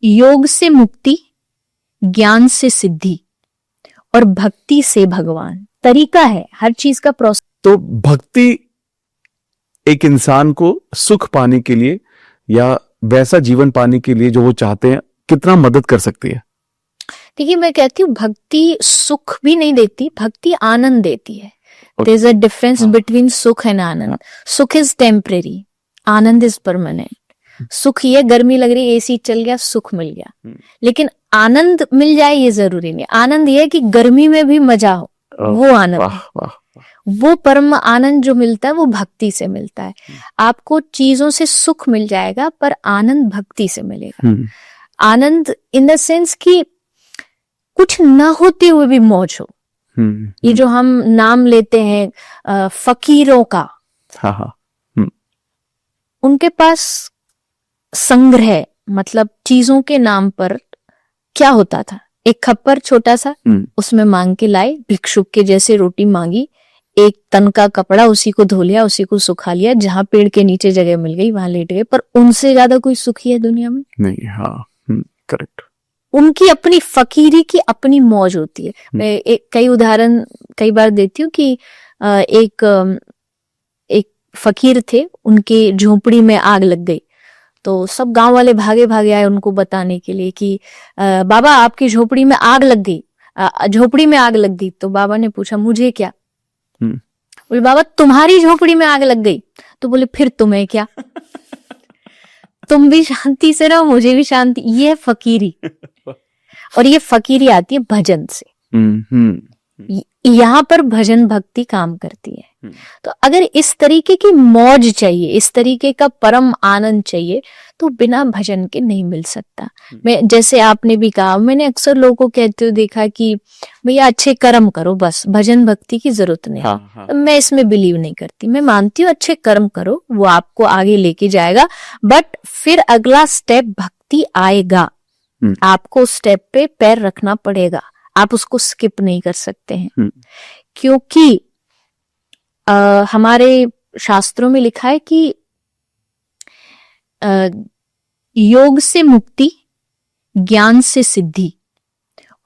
योग से मुक्ति, ज्ञान से सिद्धि और भक्ति से भगवान। तरीका है हर चीज का प्रोसेस। तो भक्ति एक इंसान को सुख पाने के लिए या वैसा जीवन पाने के लिए जो वो चाहते हैं कितना मदद कर सकती है? देखिए, मैं कहती हूँ भक्ति सुख भी नहीं देती, भक्ति आनंद देती है। There is a difference between सुख एंड आनंद। सुख इज टेम्परेरी, आनंद इज परमानेंट। सुख ये गर्मी लग रही, एसी चल गया, सुख मिल गया, लेकिन आनंद मिल जाए ये जरूरी नहीं। आनंद ये है कि गर्मी में भी मजा हो, वो आनंद। वाह, वाह। वो परम आनंद जो मिलता है वो भक्ति से मिलता है। आपको चीजों से सुख मिल जाएगा पर आनंद भक्ति से मिलेगा। आनंद इन द सेंस कि कुछ ना होते हुए भी मौज हो। ये जो हम नाम लेते हैं फकीरों का, उनके पास संग्रह, मतलब चीजों के नाम पर क्या होता था, एक खप्पर छोटा सा, उसमें मांग के लाए, भिक्षुक के जैसे रोटी मांगी, एक तन का कपड़ा, उसी को धो लिया, उसी को सुखा लिया, जहां पेड़ के नीचे जगह मिल गई वहां लेट गए। पर उनसे ज्यादा कोई सुखी है दुनिया में? नहीं। हाँ, करेक्ट। उनकी अपनी फकीरी की अपनी मौज होती है। मैं कई उदाहरण कई बार देती हूँ कि एक फकीर थे, उनके झोपड़ी में आग लग गई, तो सब गांव वाले भागे भागे आए उनको बताने के लिए कि बाबा आपकी झोपड़ी में आग लग गई, झोपड़ी में आग लग गई। तो बाबा ने पूछा मुझे क्या? बोले बाबा तुम्हारी झोपड़ी में आग लग गई। तो बोले फिर तुम्हें क्या? तुम भी शांति से रहो, मुझे भी शांति। ये फकीरी, और ये फकीरी आती है भजन से। यहाँ पर भजन भक्ति काम करती है। तो अगर इस तरीके की मौज चाहिए, इस तरीके का परम आनंद चाहिए, तो बिना भजन के नहीं मिल सकता। मैं जैसे आपने भी कहा, मैंने अक्सर लोगों को कहते हुए देखा कि भैया अच्छे कर्म करो, बस भजन भक्ति की जरूरत नहीं। हाँ। मैं इसमें बिलीव नहीं करती। मैं मानती हूँ अच्छे कर्म करो, वो आपको आगे लेके जाएगा, बट फिर अगला स्टेप भक्ति आएगा। आपको स्टेप पे पैर रखना पड़ेगा, आप उसको स्किप नहीं कर सकते हैं। क्योंकि हमारे शास्त्रों में लिखा है कि योग से मुक्ति, ज्ञान से सिद्धि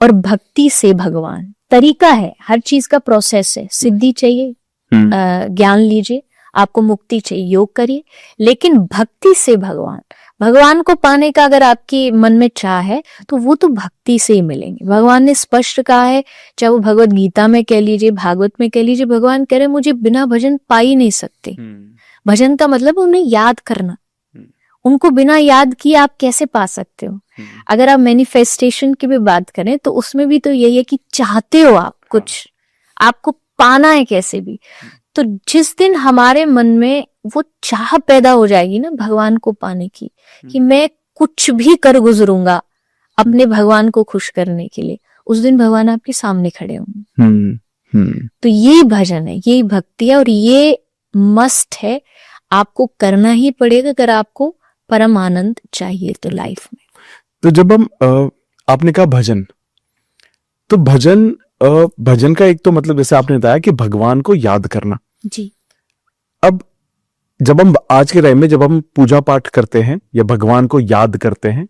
और भक्ति से भगवान। तरीका है हर चीज का प्रोसेस है। सिद्धि चाहिए, ज्ञान लीजिए, आपको मुक्ति चाहिए, योग करिए, लेकिन भक्ति से भगवान। भगवान को पाने का अगर आपके मन में चाह है तो वो तो भक्ति से ही मिलेंगे। भगवान ने स्पष्ट कहा है, चाहे वो भगवत गीता में कह लीजिए, भागवत में कह लीजिए, भगवान कह रहे मुझे बिना भजन पा ही नहीं सकते। भजन का मतलब उन्हें याद करना। उनको बिना याद किए आप कैसे पा सकते हो? अगर आप मैनिफेस्टेशन की भी बात करें तो उसमें भी तो यही है कि चाहते हो आप कुछ, आपको पाना है कैसे भी। तो जिस दिन हमारे मन में वो चाह पैदा हो जाएगी ना भगवान को पाने की, कि मैं कुछ भी कर गुजरूंगा अपने भगवान को खुश करने के लिए, उस दिन भगवान आपके सामने खड़े होंगे। तो ये भजन है, ये भक्ति है, और ये मस्ट है, आपको करना ही पड़ेगा अगर आपको परम आनंद चाहिए तो लाइफ में। तो जब हम आपने कहा भजन, तो भजन का एक तो मतलब जैसे आपने बताया कि भगवान को याद करना जी। अब जब हम आज के टाइम में जब हम पूजा पाठ करते हैं या भगवान को याद करते हैं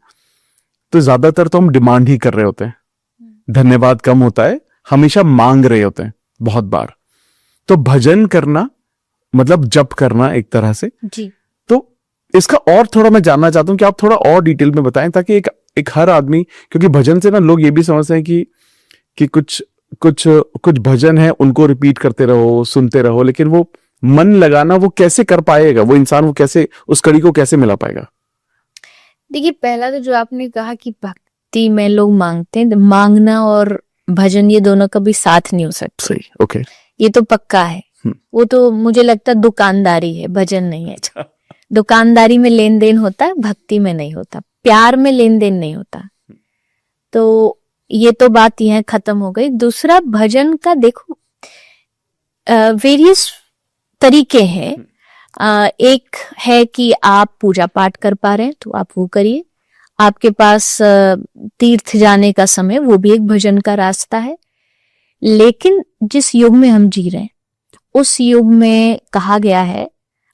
तो ज्यादातर तो हम डिमांड ही कर रहे होते हैं, धन्यवाद कम होता है, हमेशा मांग रहे होते हैं बहुत बार। तो भजन करना मतलब जप करना एक तरह से जी। तो इसका और थोड़ा मैं जानना चाहता हूं कि आप थोड़ा और डिटेल में बताएं, ताकि एक हर आदमी, क्योंकि भजन से ना लोग ये भी समझते हैं कि कुछ भजन है उनको रिपीट करते रहो, सुनते रहो, लेकिन वो मन लगाना वो कैसे कर पाएगा वो इंसान, वो कैसे उस कड़ी को कैसे मिला पाएगा? देखिए, पहला तो जो आपने कहा कि भक्ति में लोग मांगते हैं, मांगना और भजन ये दोनों कभी साथ नहीं हो सकते। सही, ओके। ये तो पक्का है। वो तो मुझे लगता है दुकानदारी है, भजन नहीं है। दुकानदारी में लेन देन होता है, भक्ति में नहीं होता, प्यार में लेन देन नहीं होता। तो ये तो बात यह खत्म हो गई। दूसरा, भजन का देखो वेरियस तरीके हैं। एक है कि आप पूजा पाठ कर पा रहे हैं तो आप वो करिए, आपके पास तीर्थ जाने का समय, वो भी एक भजन का रास्ता है। लेकिन जिस युग में हम जी रहे हैं उस युग में कहा गया है,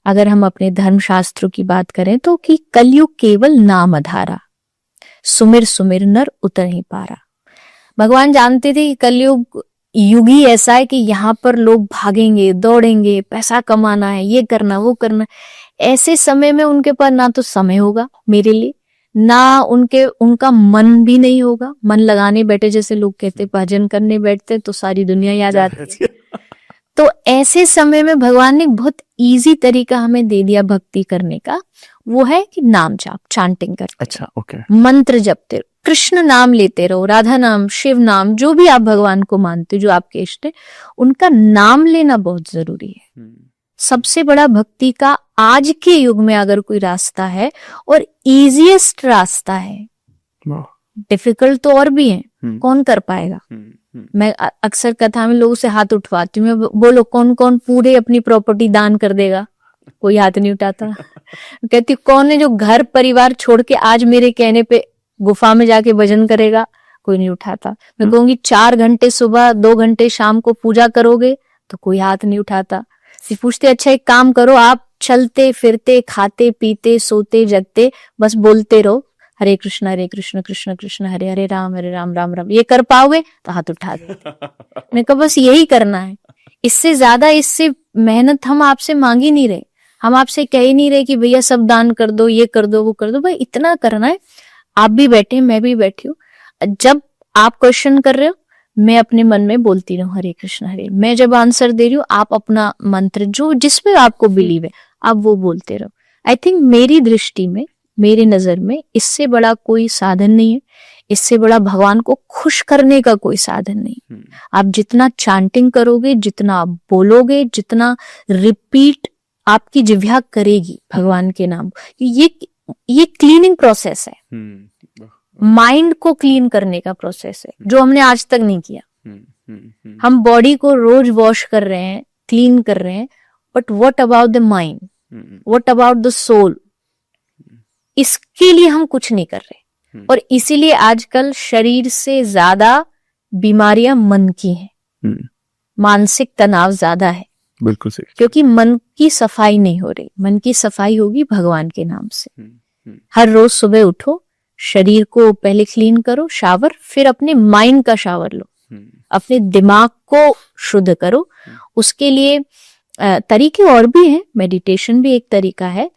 अगर हम अपने धर्म शास्त्रों की बात करें तो, कि कलयुग केवल नाम आधारा। सुमिर सुमिर नर उतर ही पारा। भगवान जानते थे कि कलयुग युग ही ऐसा है कि यहाँ पर लोग भागेंगे, दौड़ेंगे, पैसा कमाना है, ये करना वो करना। ऐसे समय में उनके पास ना तो समय होगा मेरे लिए, ना उनका मन भी नहीं होगा। मन लगाने बैठे, जैसे लोग कहते भजन करने बैठते तो सारी दुनिया याद आती है। तो ऐसे समय में भगवान ने बहुत इजी तरीका हमें दे दिया भक्ति करने का, वो है कि नाम जाप, चांटिंग करते। अच्छा, ओके। मंत्र जपते रहो, कृष्ण नाम लेते रहो, राधा नाम, शिव नाम, जो भी आप भगवान को मानते हो, जो आपके इष्ट है, उनका नाम लेना बहुत जरूरी है। सबसे बड़ा भक्ति का आज के युग में अगर कोई रास्ता है और इजीएस्ट रास्ता है, डिफिकल्ट तो और भी है, कौन कर पाएगा। मैं अक्सर कथा में लोगों से हाथ उठवाती हूँ, मैं बोलो कौन कौन पूरे अपनी प्रॉपर्टी दान कर देगा, कोई हाथ नहीं उठाता। कहती कौन है जो घर परिवार छोड़ के आज मेरे कहने पे गुफा में जाके भजन करेगा, कोई नहीं उठाता। मैं कहूंगी 4 घंटे सुबह 2 घंटे शाम को पूजा करोगे, तो कोई हाथ नहीं उठाता। सिर्फ पूछते अच्छा एक काम करो, आप चलते फिरते खाते पीते सोते जगते बस बोलते रहो हरे कृष्ण कृष्ण कृष्ण हरे हरे राम राम राम, ये कर पाओगे तो हाथ उठा दो। मैं कहा बस यही करना है, इससे ज्यादा, इससे मेहनत हम आपसे मांग ही नहीं रहे, हम आपसे कह ही नहीं रहे कि भैया सब दान कर दो, ये कर दो वो कर दो। भाई इतना करना है, आप भी बैठे मैं भी बैठी हूँ। जब आप क्वेश्चन कर रहे हो मैं अपने मन में बोलती रहूं हरे कृष्ण हरे, मैं जब आंसर दे रही हूँ आप अपना मंत्र जो जिसमें आपको बिलीव है आप वो बोलते रहो। आई थिंक मेरी दृष्टि में, मेरी नजर में इससे बड़ा कोई साधन नहीं है, इससे बड़ा भगवान को खुश करने का कोई साधन नहीं। आप जितना चांटिंग करोगे, जितना आप बोलोगे, जितना रिपीट आपकी जिह्वा करेगी भगवान के नाम, ये क्लीनिंग प्रोसेस है, माइंड को क्लीन करने का प्रोसेस है जो हमने आज तक नहीं किया। हम बॉडी को रोज वॉश कर रहे हैं, क्लीन कर रहे हैं, but what about the mind, what about the soul, इसके लिए हम कुछ नहीं कर रहे। और इसीलिए आजकल शरीर से ज्यादा बीमारियां मन की हैं, मानसिक तनाव ज्यादा है। बिल्कुल सही, क्योंकि मन की सफाई नहीं हो रही। मन की सफाई होगी भगवान के नाम से। हर रोज सुबह उठो, शरीर को पहले क्लीन करो, शावर, फिर अपने माइंड का शावर लो, अपने दिमाग को शुद्ध करो। उसके लिए तरीके और भी हैं, मेडिटेशन भी एक तरीका है,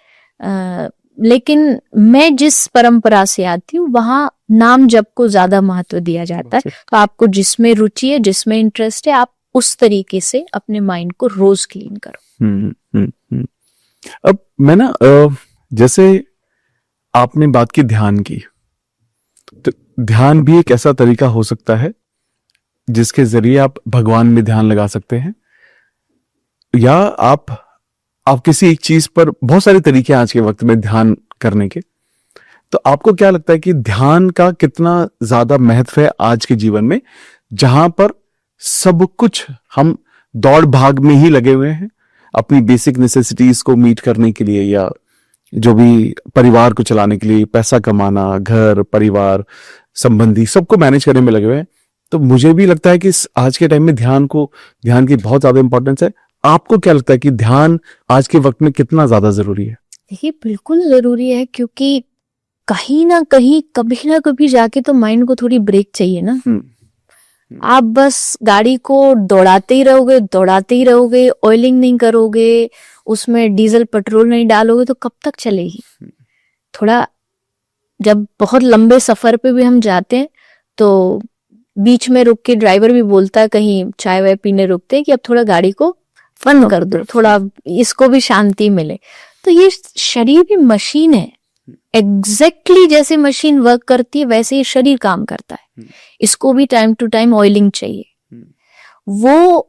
लेकिन मैं जिस परंपरा से आती हूँ वहां नाम जप को ज्यादा महत्व दिया जाता है। तो आपको जिसमें रुचि है, जिसमें इंटरेस्ट है, आप उस तरीके से अपने माइंड को रोज क्लीन करो। अब मैं ना जैसे आपने बात की ध्यान की, तो ध्यान भी एक ऐसा तरीका हो सकता है जिसके जरिए आप भगवान में ध्यान लगा सकते हैं, या आप किसी एक चीज पर, बहुत सारे तरीके आज के वक्त में ध्यान करने के। तो आपको क्या लगता है कि ध्यान का कितना ज्यादा महत्व है आज के जीवन में, जहां पर सब कुछ हम दौड़ भाग में ही लगे हुए हैं अपनी बेसिक नेसेसिटीज को मीट करने के लिए, या जो भी परिवार को चलाने के लिए, पैसा कमाना, घर परिवार संबंधी सबको मैनेज करने में लगे हुए हैं। तो मुझे भी लगता है कि आज के टाइम में ध्यान की बहुत ज्यादा इंपॉर्टेंस है। आपको क्या लगता है कि ध्यान आज के वक्त में कितना ज्यादा जरूरी है? देखिए बिल्कुल जरूरी है, क्योंकि कहीं ना कहीं कभी ना कभी जाके तो माइंड को थोड़ी ब्रेक चाहिए ना। आप बस गाड़ी को दौड़ाते ही रहोगे, ऑयलिंग नहीं करोगे, उसमें डीजल पेट्रोल नहीं डालोगे तो कब तक चलेगी। थोड़ा जब बहुत लंबे सफर पे भी हम जाते हैं तो बीच में रुक के ड्राइवर भी बोलता है, कहीं चाय वाय पीने रुकते हैं, कि अब थोड़ा गाड़ी को फन कर दो, थोड़ा इसको भी शांति मिले। तो ये शरीर भी मशीन है, एग्जैक्टली जैसे मशीन वर्क करती है वैसे ही शरीर काम करता है। इसको भी टाइम टू टाइम ऑयलिंग चाहिए। वो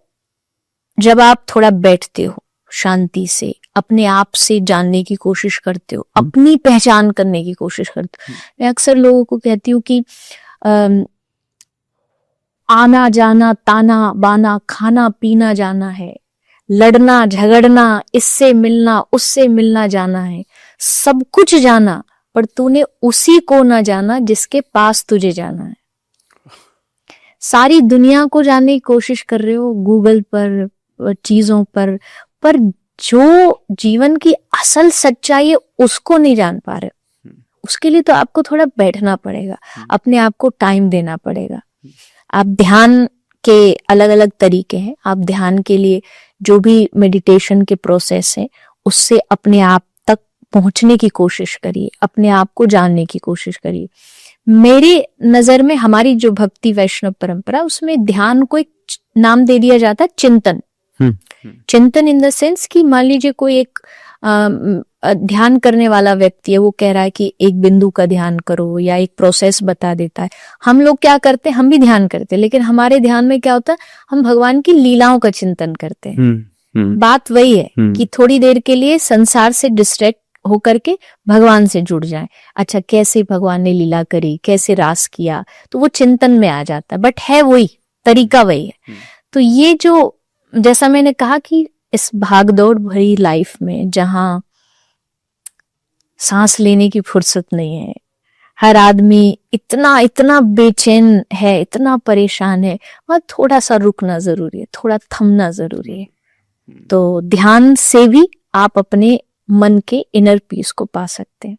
जब आप थोड़ा बैठते हो शांति से, अपने आप से जानने की कोशिश करते हो, अपनी पहचान करने की कोशिश करते हो। मैं अक्सर लोगों को कहती हूँ कि आना जाना, ताना बाना, खाना पीना जाना है, लड़ना झगड़ना, इससे मिलना उससे मिलना जाना है, सब कुछ जाना, पर तूने उसी को ना जाना जिसके पास तुझे जाना है। सारी दुनिया को जानने की कोशिश कर रहे हो गूगल पर, चीजों पर जो जीवन की असल सच्चाई है उसको नहीं जान पा रहे, उसके लिए तो आपको थोड़ा बैठना पड़ेगा, अपने आप को टाइम देना पड़ेगा। आप ध्यान के अलग अलग तरीके हैं, आप ध्यान के लिए जो भी मेडिटेशन के प्रोसेस है उससे अपने आप तक पहुंचने की कोशिश करिए, अपने आप को जानने की कोशिश करिए। मेरी नजर में हमारी जो भक्ति वैष्णव परंपरा, उसमें ध्यान को एक नाम दे दिया जाता है चिंतन। चिंतन इन द सेंस कि मान लीजिए कोई एक ध्यान करने वाला व्यक्ति है, वो कह रहा है कि एक बिंदु का ध्यान करो या एक प्रोसेस बता देता है। हम लोग क्या करते हैं, हम भी ध्यान करते हैं, लेकिन हमारे ध्यान में क्या होता है, हम भगवान की लीलाओं का चिंतन करते हैं। बात वही है कि थोड़ी देर के लिए संसार से डिस्ट्रैक्ट होकर के भगवान से जुड़ जाए। अच्छा, कैसे भगवान ने लीला करी, कैसे रास किया, तो वो चिंतन में आ जाता है, बट है वही तरीका, वही है। तो ये जो, जैसा मैंने कहा कि इस भागदौड़ भरी लाइफ में जहां सांस लेने की फुर्सत नहीं है, हर आदमी इतना इतना बेचैन है, इतना परेशान है, वहां थोड़ा सा रुकना जरूरी है, थोड़ा थमना जरूरी है। तो ध्यान से भी आप अपने मन के इनर पीस को पा सकते हैं।